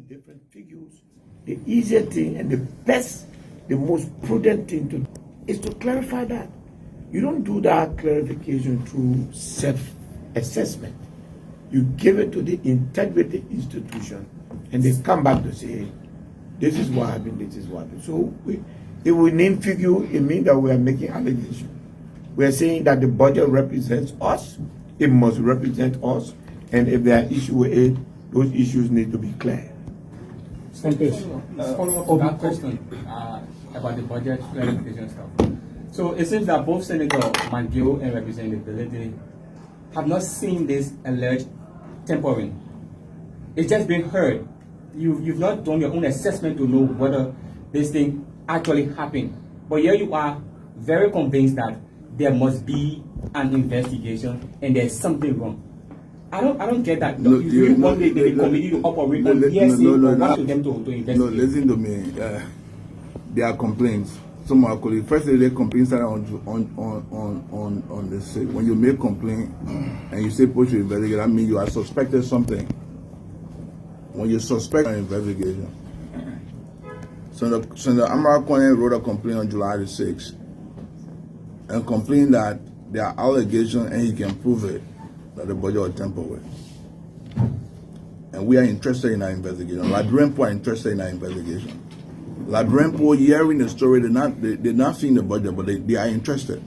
different figures, the easier thing and the best, the most prudent thing to do is to clarify that. You don't do that clarification through self-assessment. You give it to the integrity institution, and they come back to say, this is what happened, this is what happened. So if we name figure, it means that we are making allegations. We are saying that the budget represents us, it must represent us, and if there are issues with it, those issues need to be clear. Follow up to that question about the budget clarification stuff. So it seems that both Senator McGill and Representative Bility have not seen this alleged tampering. It's just been heard. You've not done your own assessment to know whether this thing actually happened. But here you are, very convinced that there must be an investigation and there's something wrong. I don't get that. No, you want the committee to operate on hearsay or want to them to investigate? No, listen to me. There are complaints. Some are calling. First, they complaints are on the say. When you make complaint and you say put your investigate, that means you are suspected something. When you suspect an investigation, Senator Amara Kone wrote a complaint on July the 6th and complained that there are allegations and he can prove it that the budget was tampered with. And we are interested in our investigation. Ladrenpo are interested in our investigation. Ladrenpo, hearing the story, they're not seeing the budget, but they are interested.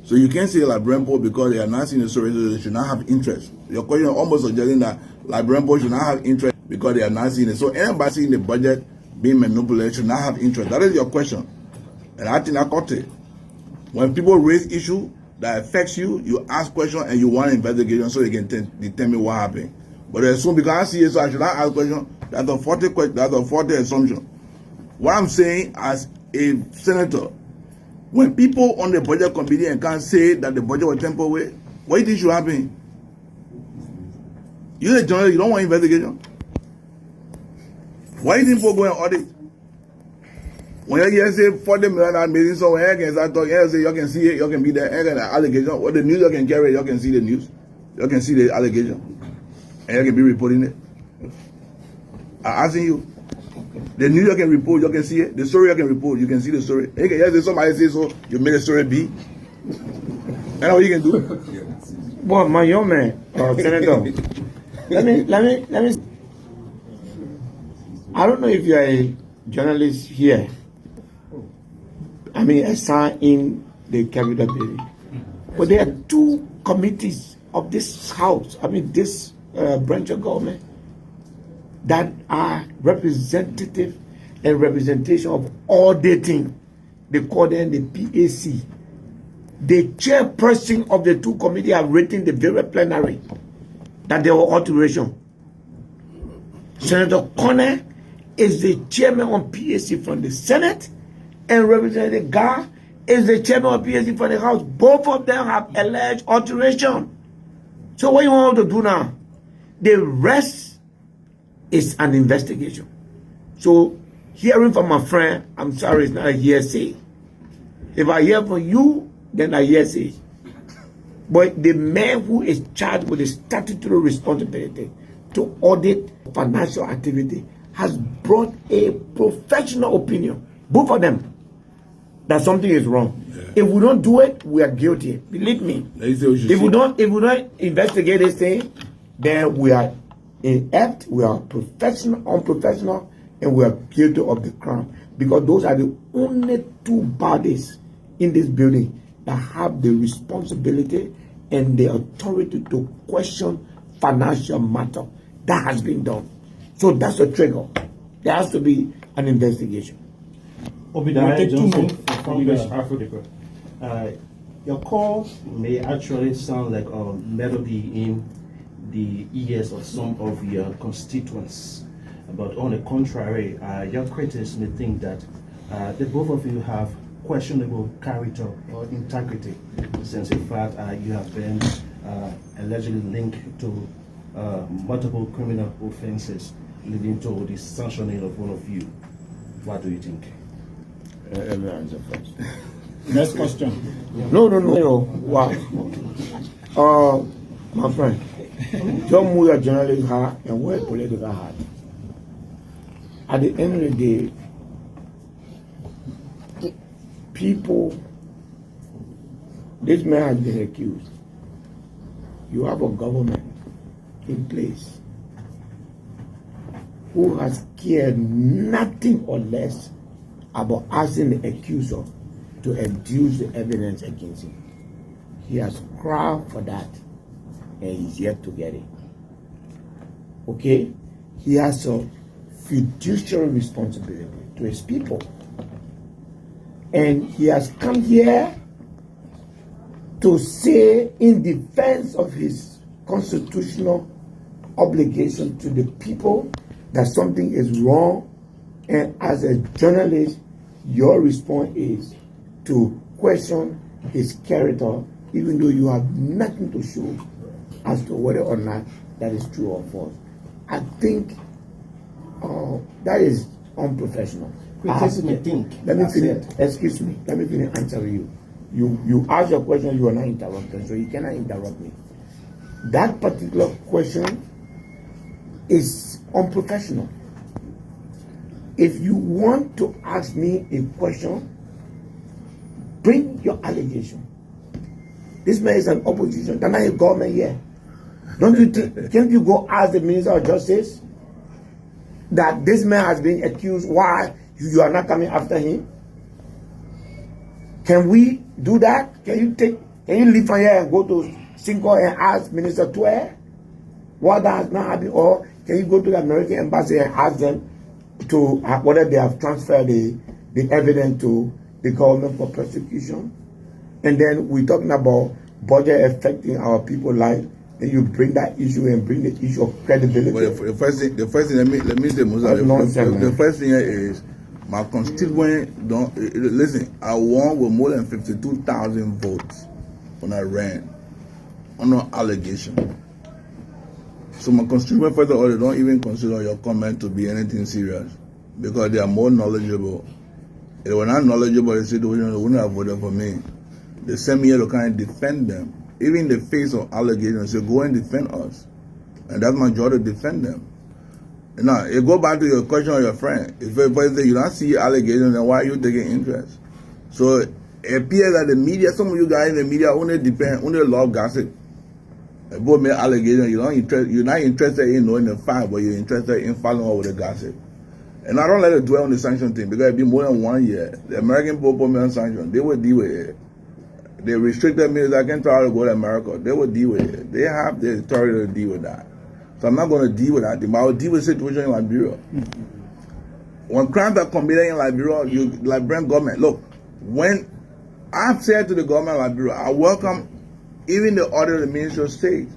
So you can't say Ladrenpo because they are not seeing the story, so they should not have interest. Your question is almost suggesting that Ladrenpo should not have interest because they are not seeing it. So anybody seeing the budget being manipulated should not have interest. That is your question. And I think I caught it. When people raise issues that affects you, you ask questions and you want an investigation so they can determine what happened. But as soon because I see it, so I should not ask questions. That's a faulty assumption. What I'm saying as a senator, when people on the budget committee and can't say that the budget was tampered with, what do you think should happen? You're a journalist, you don't want investigation. Why do you think people go and audit? When you hear say 40 million meeting, so when you can start talking, you say you can see it, you can be there, you can allegation. What the news you can carry, you can see the news, you can see the allegation, and you can be reporting it. I'm asking you, the news you can report, you can see it. The story you can report, you can see the story. You can hear somebody say so, you make the story be. You know what you can do? Well, my young man, Senator, let me. I don't know if you are a journalist here. I mean, assigned in the Capital Building. But there are two committees of this house, I mean, this branch of government, that are representative and representation of auditing. They call them the PAC. The chairperson of the two committees have written the very plenary that there were alterations. Senator Connor is the chairman of PAC from the Senate, and Representative Gar is the chairman of PAC from the House. Both of them have alleged alteration. So what you want to do now? The rest is an investigation. So hearing from my friend, I'm sorry, it's not a hearsay. If I hear from you, then I hearsay. But the man who is charged with the statutory responsibility to audit financial activity has brought a professional opinion, both of them, that something is wrong. Yeah. If we don't do it, we are guilty. Believe me. If we don't investigate this thing, then we are inept, we are unprofessional, and we are guilty of the crime. Because those are the only two bodies in this building that have the responsibility and the authority to question financial matter. That has been done. So that's a trigger. There has to be an investigation. Your call may actually sound like a melody in the ears of some of your constituents, but on the contrary, your critics may think that the both of you have questionable character or integrity, since in fact you have been allegedly linked to multiple criminal offenses leading to the sanctioning of one of you. What do you think? Let me answer first. Next question. No. Wow. My friend, some who are journalists hard and work political hard. at the end of the day, people, this man has been accused. You have a government in place who has cared nothing or less about asking the accuser to adduce the evidence against him. He has cried for that, and he's yet to get it. Okay? He has a fiduciary responsibility to his people. And he has come here to say, in defense of his constitutional obligation to the people, that something is wrong. And as a journalist, your response is to question his character, even though you have nothing to show as to whether or not that is true or false. I think that is unprofessional. Criticism, I think. Let me finish. Excuse me. Let me finish answering you. You ask your question, you are not interrupted, so you cannot interrupt me. That particular question is unprofessional. If you want to ask me a question, bring your allegation. This man is an opposition. They're not a government here. Don't you think? Can't you go ask the Minister of Justice that this man has been accused? Why you are not coming after him? Can we do that? Can you leave from here and go to Cinco and ask Minister Tue why that has not happened? Or can you go to the American embassy and ask them to whether they have transferred the evidence to the government for prosecution? And then we're talking about budget affecting our people's life, and you bring that issue and bring the issue of credibility. Well, the first thing, let me say, Musa, the first thing is my constituent don't listen. I won with more than 52,000 votes when I ran on an allegation. So my constituent, first of all, they don't even consider your comment to be anything serious because they are more knowledgeable. If they were not knowledgeable, they say they wouldn't have voted for me. They send me here to kind of defend them. Even in the face of allegations, say, go and defend us. And that's my job to defend them. Now, it go back to your question of your friend. If you don't see allegations, then why are you taking interest? So it appears that the media, some of you guys in the media only love gossip. Both make allegations, you're not interested in knowing the fact, but you're interested in following up with the gossip. And I don't let it dwell on the sanction thing because it's been more than 1 year. The American people put me on sanction. They will deal with it. They restricted me that I can't try to go to America. They will deal with it. They have the authority to deal with that. So I'm not going to deal with that. But I will deal with the situation in Liberia. When crimes are committed in Liberia, Liberian government, look, when I've said to the government of Liberia, I welcome even the order of the Ministry of State.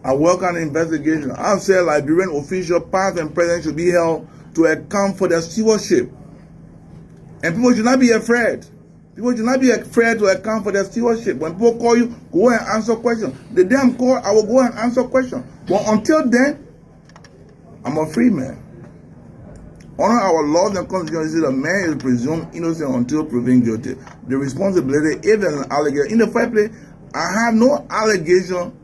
I welcome the investigation. I've said Liberian officials, past and present, should be held to account for their stewardship. And people should not be afraid. People should not be afraid to account for their stewardship. When people call you, go and answer questions. The day I'm called, I will go and answer questions. But until then, I'm a free man. Honor our laws and constitution. A man is presumed innocent until proven guilty. The responsibility, if there's an allegation, in the first place, I have no allegation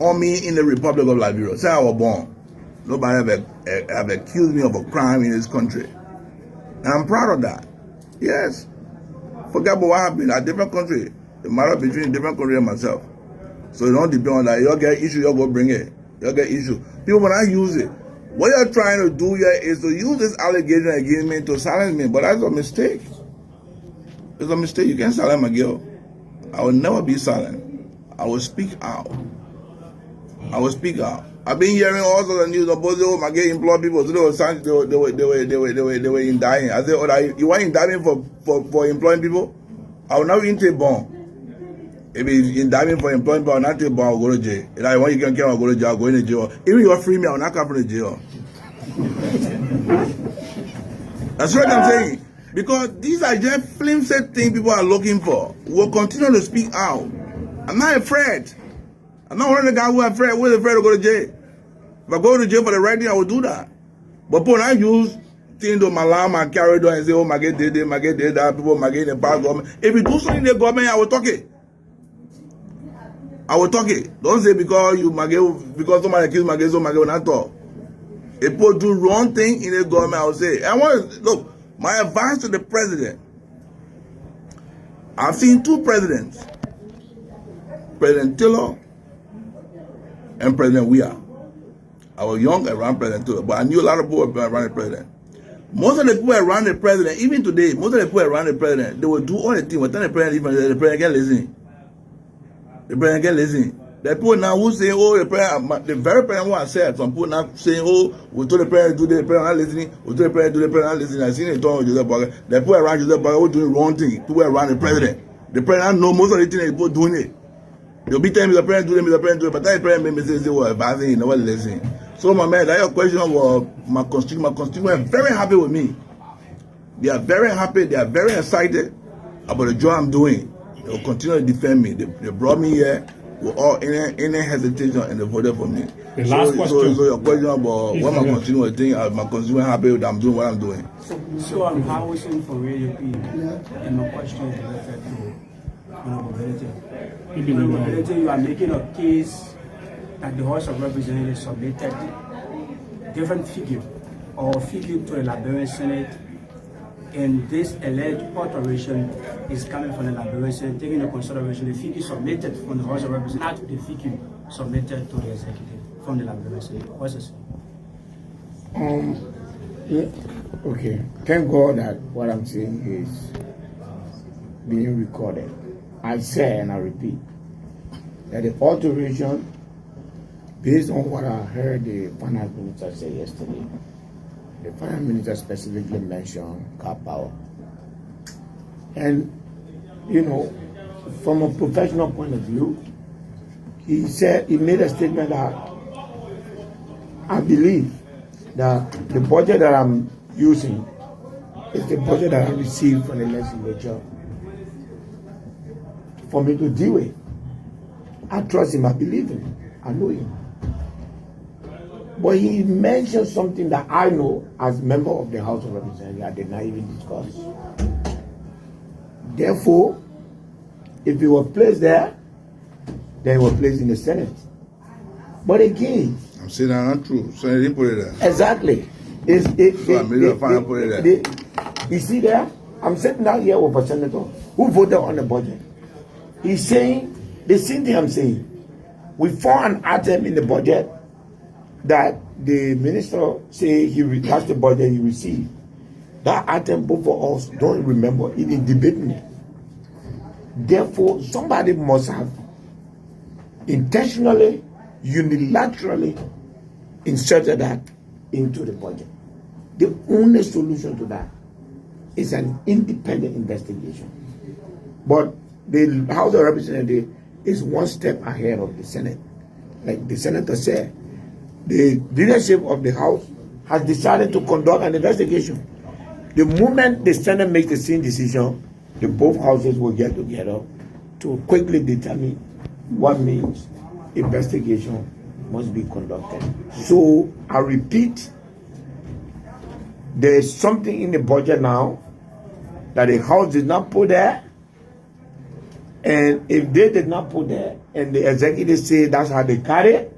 on me in the Republic of Liberia. Since I was born, nobody have accused me of a crime in this country. And I'm proud of that. Yes. Forget about what happened in a different country. The matter between a different country and myself. So it don't depend on that. You'll get issue, you'll go bring it. You'll get issue. People will not use it. What you're trying to do here is to use this allegation against me to silence me. But that's a mistake. It's a mistake. You can't silence McGill. I will never be silent. I will speak out. I will speak out. I've been hearing all sorts of news about McGill employ people. So they were indicting. I said, oh, you want indicting for employing people? I will not even take bond. If it's indicting for employing people, I will not take bond. I will go to jail. If I want you can I'll go to jail. I'll go into jail. Even if you free me, I will not come from the jail. That's what I'm saying. Because these are just flimsy things people are looking for. We'll continue to speak out. I'm not afraid. I'm not one of the guys who are afraid to go to jail. If I go to jail for the right thing, I will do that. But when I use things to malam and carry on and say, oh, my God did this, my God did that, people, my God in the past government. If you do something in the government, I will talk it. I will talk it. Don't say because somebody accused my God, so my God will not talk. If If people do wrong thing in the government, I would say, look, my advice to the president, I've seen two presidents, President Taylor and President Weah. I was young around President Taylor, but I knew a lot of people around the president. Most of the people around the president, even today, most of the people around the president, they will do all the things. But then the president get lazy. The president get lazy. The people now who say, oh, the very president who I said, some people now saying, oh, we told the president to do the president not listening, we told the president to do the president not listening. I seen it talking with Joseph Boga. The people around Joseph Boga who doing wrong thing. People around the president. The president know most of the things that people doing it. They'll be telling me the president do it, the president do it, but that president may say, well, advising, you know what, listening. So my man, that your question was my constituents are very happy with me. They are very happy, they are very excited about the job I'm doing. They will continue to defend me. They brought me here with all any hesitation and they voted for me. The last question. So your question about what my constituents think, my constituents happy with I'm doing what I'm doing. So I'm housing for Radio P, and my question is related to Honorable Bility. Honorable Bility, you are making a case that the House of Representatives submitted different figure or figure to the Liberian Senate, and this alleged alteration is coming from the Liberian Senate, taking into consideration the figure submitted from the House of Representatives, not the figure submitted to the executive from the Liberian Senate. What's this? Yeah. Okay. Thank God that what I'm saying is being recorded. I say and I repeat that the alteration, based on what I heard the finance minister say yesterday, the finance minister specifically mentioned car power. And, you know, from a professional point of view, he made a statement that I believe that the budget that I'm using is the budget that I received from the legislature for me to deal with. I trust him, I believe him, I know him. But he mentioned something that I know as member of the House of Representatives I did not even discuss. Therefore, if he was placed there, then he was placed in the Senate. But again, I'm saying that's not true. So they didn't put it there. Exactly. You see there, I'm sitting down here with a senator who voted on the budget. He's saying the same thing I'm saying. We found an item in the budget that the minister say that's the budget he received. That item both of us don't remember even debating it. Therefore, somebody must have intentionally, unilaterally inserted that into the budget. The only solution to that is an independent investigation. But the House of Representatives is one step ahead of the Senate. Like the senator said, the leadership of the House has decided to conduct an investigation. The moment the Senate makes the same decision, the both houses will get together to quickly determine what means investigation must be conducted. So I repeat, there is something in the budget now that the House did not put there. And if they did not put there and the executive say that's how they carry it,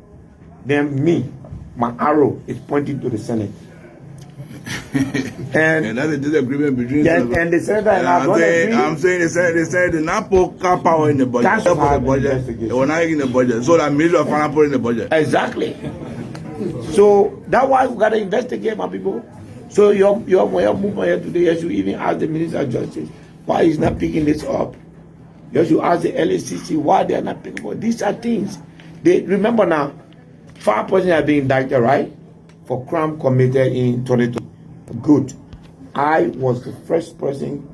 then my arrow is pointing to the Senate. and that's a disagreement between and the Senator and I'm saying the Senate did not put car power in the budget. That's for the budget. They were not in the budget. So that means of put in the budget. Exactly. So that's why we gotta investigate, my people. So your movement here today, you should even ask the Minister of Justice why he's not picking this up. You should ask the LACC why they are not picking up. These are things. They remember now, 5 persons are being indicted, right? For crime committed in 22. Good. I was the first person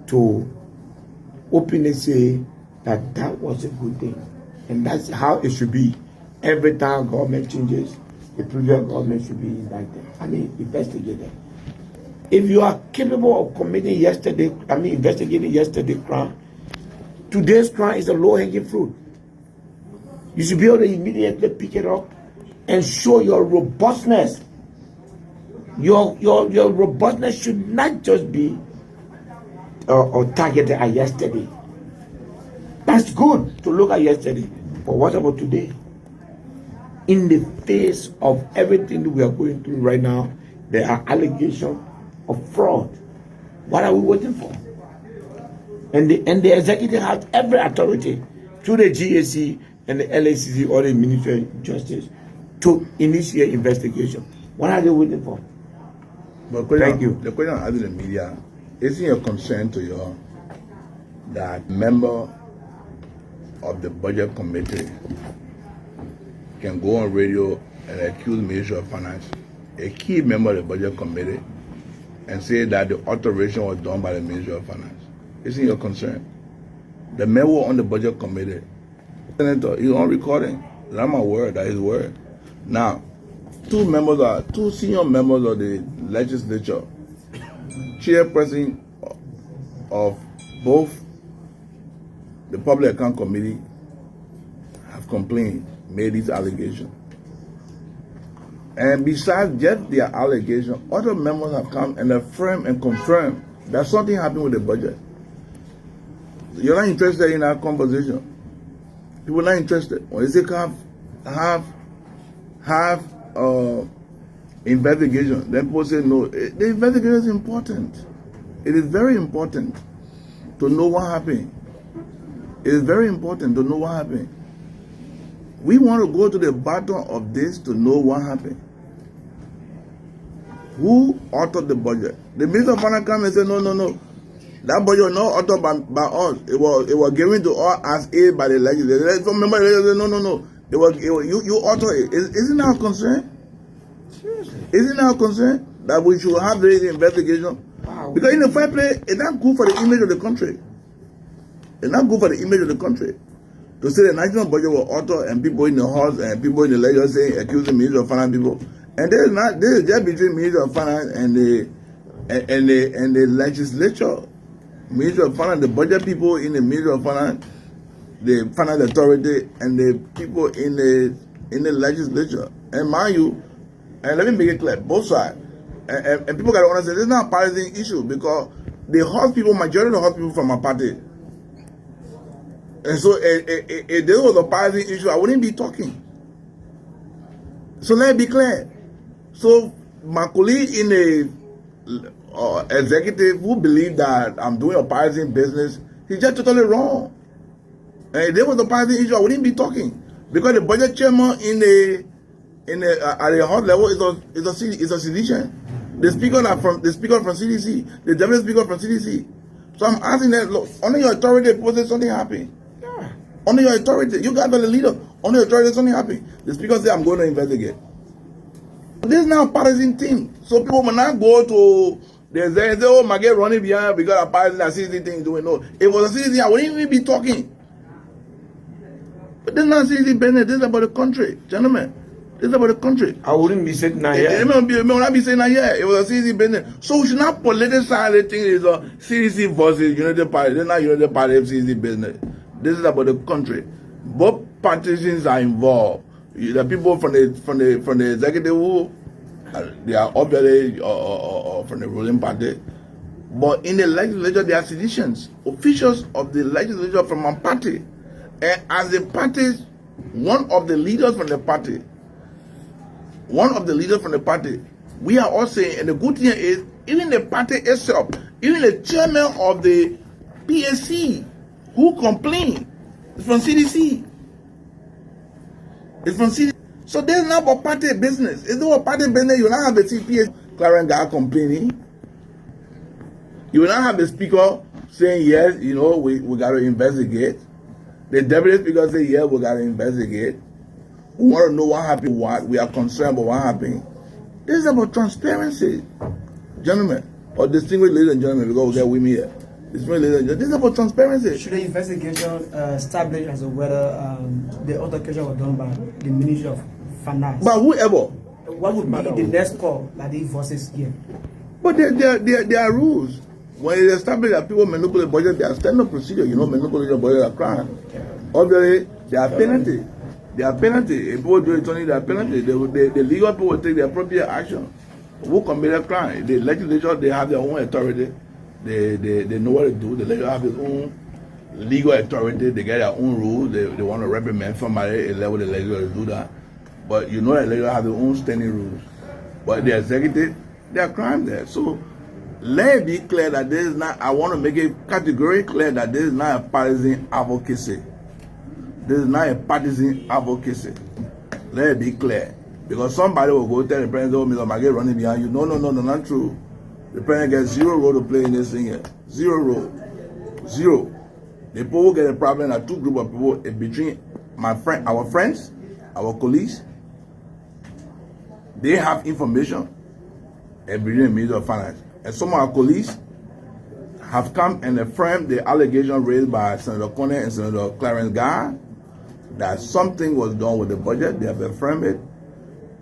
to openly say that that was a good thing. And that's how it should be. Every time government changes, the previous government should be indicted. Investigated. If you are capable of investigating yesterday's crime, today's crime is a low-hanging fruit. You should be able to immediately pick it up and show your robustness. Your robustness should not just be targeted at yesterday. That's good to look at yesterday. But what about today? in the face of everything that we are going through right now, there are allegations of fraud. What are we waiting for? And the executive has every authority through the GAC and the LACC or the Ministry of Justice to initiate investigation. What are they waiting for? But Thank you. The question I asked the media, isn't your concern to you that member of the budget committee can go on radio and accuse the Ministry of Finance, a key member of the budget committee, and say that the alteration was done by the Ministry of Finance? Isn't your concern? The member on the budget committee, Senator, he's on recording. That's my word, that is his word. Now, two senior members of the legislature, chairperson of both the Public Account Committee, have complained, made these allegations. And besides just their allegations, other members have come and affirmed and confirmed that something happened with the budget. You're not interested in our conversation. People are not interested. When they say have investigation, then people say no. The investigation is important. It is very important to know what happened. It is very important to know what happened. We want to go to the bottom of this to know what happened. Who authored the budget? The Minister of Finance came and said, no. That budget was not authored by us. It was given to us as aid by the legislature. Some member said, no. It was you authored it. Isn't that our concern? Seriously. Isn't our concern that we should have this investigation? Wow. Because in the first place, it's not good for the image of the country. It's not good for the image of the country to say the national budget was authored and people in the House and people in the legislature saying accusing Minister of Finance people. And this is just between Minister of Finance and the legislature. Minister of Finance, the budget people in the Ministry of Finance, the Finance Authority, and the people in the legislature. And mind you, and let me make it clear, both sides. And people got to understand, this is not a partisan issue because the House people, majority of the House people from my party. And so if this was a partisan issue, I wouldn't be talking. So let it be clear. So my colleague in the executive who believe that I'm doing a partisan business, he's just totally wrong. And if there was a partisan issue, I wouldn't be talking because the budget chairman at the House level is a citizen. The speaker from CDC, the deputy speaker from CDC. So I'm asking that, look, under your authority, suppose something happened. Yeah. Under your authority, you guys are the leader. Under your authority, something happened. The speaker said, I'm going to investigate. This is not a partisan thing. So people will not go to the say, oh, my girl running behind because a partisan that CDC thing is doing. No. If it was a CDC, I wouldn't even be talking. But this is not CDC business. This is about the country, gentlemen. This is about the country. I wouldn't be sitting here. It may not be saying that, yeah, it was a CDC business. So we should not politicize the thing. Is a CDC versus United Party. They're not United Party of CDC business. This is about the country. Both partisans are involved. The people from the executive who they are obviously from the ruling party. But in the legislature, they are citizens, officials of the legislature from one party. And as the parties, one of the leaders from the party, we are all saying, and the good thing is, even the party itself, even the chairman of the PSC who complained is from CDC. It's from CDC. So there's not a party business. It's not a party business. You will not have the CPS Clarence guy complaining. You will not have the speaker saying, yes, we got to investigate. The deputy speaker say, yeah, we got to investigate. We want to know what happened, we are concerned about what happened. This is about transparency, gentlemen, or distinguished ladies and gentlemen, because we get women here. This is about transparency. Should the investigation establish as to whether the altercation was done by the Ministry of Finance? But whoever. What would be the next call that the voices give? But there are rules. When it established that people manipulate budget, there are standard procedure. Manipulate budget are crime. Obviously, there are penalty. There are penalty. If people do it, there are penalty. The legal people will take the appropriate action. Who committed a crime? The legislature, they have their own authority. They know what to do. The legislature have its own legal authority. They get their own rules. They want to reprimand somebody at level the legislature to do that. But you know that legislature have their own standing rules. But the executive, there are crimes there. So let it be clear that this is not, I want to make it categorically clear that this is not a partisan advocacy. This is not a partisan advocacy. Let it be clear. Because somebody will go tell the president, oh, Mr. McGill running behind you. No, not true. The president gets 0 role to play in this thing here. 0 role. 0. The people who get a problem are 2 groups of people between our friends, our colleagues. They have information and between the Ministry of Finance. And some of our colleagues have come and affirmed the allegation raised by Senator Conner and Senator Clarence Gar that something was done with the budget. They have affirmed it.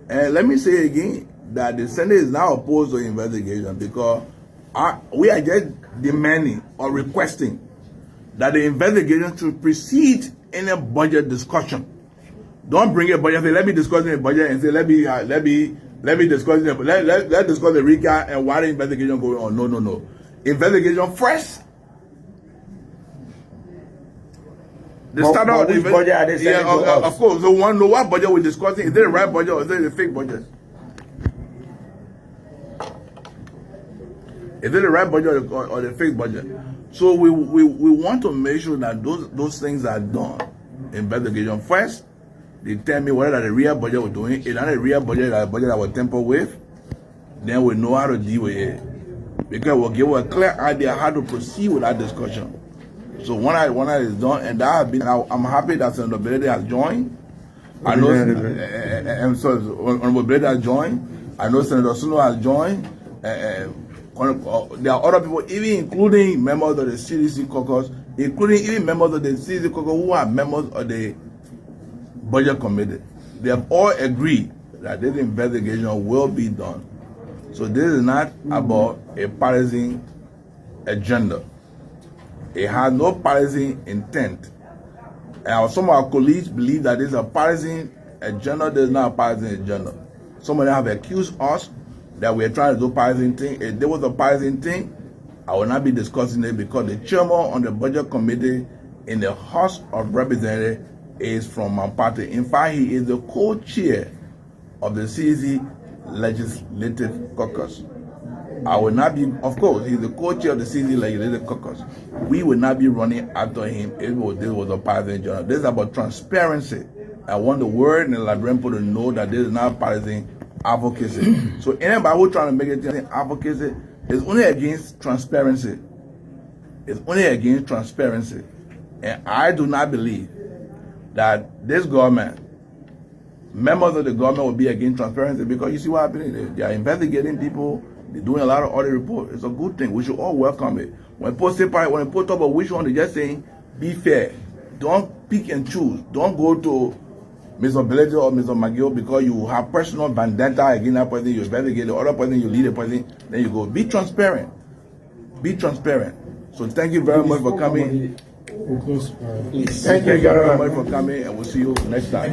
And let me say again that the Senate is now opposed to investigation because we are just demanding or requesting that the investigation should precede any budget discussion. Don't bring a budget and say, let me discuss the budget and say, let me discuss let's discuss the recap and why the investigation going on. No. Investigation first. The start of the budget are they sending to us? Of course. So one know what budget we're discussing. Is it the right budget or is it the fake budget? Is it the right budget or the fake budget? So we want to make sure that those things are done. Investigation first. They tell me whether the real budget we're doing. If not a real budget, a budget that we're temper with, then we know how to deal with it. Because we'll give a clear idea how to proceed with that discussion. So one that is done, and that has been. I'm happy that Senator Bility has joined. I know, I'm sorry, Honorable Bility has joined. I know Senator Suno has joined. There are other people, even including members of the CDC caucus, including even members of the CDC caucus who are members of the budget committee. They have all agreed that this investigation will be done. So this is not about a partisan agenda. It has no partisan intent. And some of our colleagues believe that this is a partisan agenda. This is not a partisan agenda. Some of them have accused us that we are trying to do partisan thing. If there was a partisan thing, I will not be discussing it because the chairman on the budget committee in the House of Representatives is from my party. In fact, he is the co-chair of the CDC Legislative Caucus. I will not be, of course, he's the co-chair of the CDC Legislative Caucus. We will not be running after him if this was a partisan journal. This is about transparency. I want the word and the Liberian people to know that this is not partisan advocacy. So anybody who's trying to make it advocacy is only against transparency. It's only against transparency. And I do not believe that this government, members of the government will be against transparency because you see what happening? They are investigating people. They're doing a lot of audit reports. It's a good thing. We should all welcome it. When people talk about which one, they're just saying, be fair. Don't pick and choose. Don't go to Mr. Bility or Mr. McGill because you have personal vendetta against that person. You investigate the other person, you lead the person, then you go. Be transparent. Be transparent. So thank you very much for coming. Thank you very much for coming, and we'll see you next time.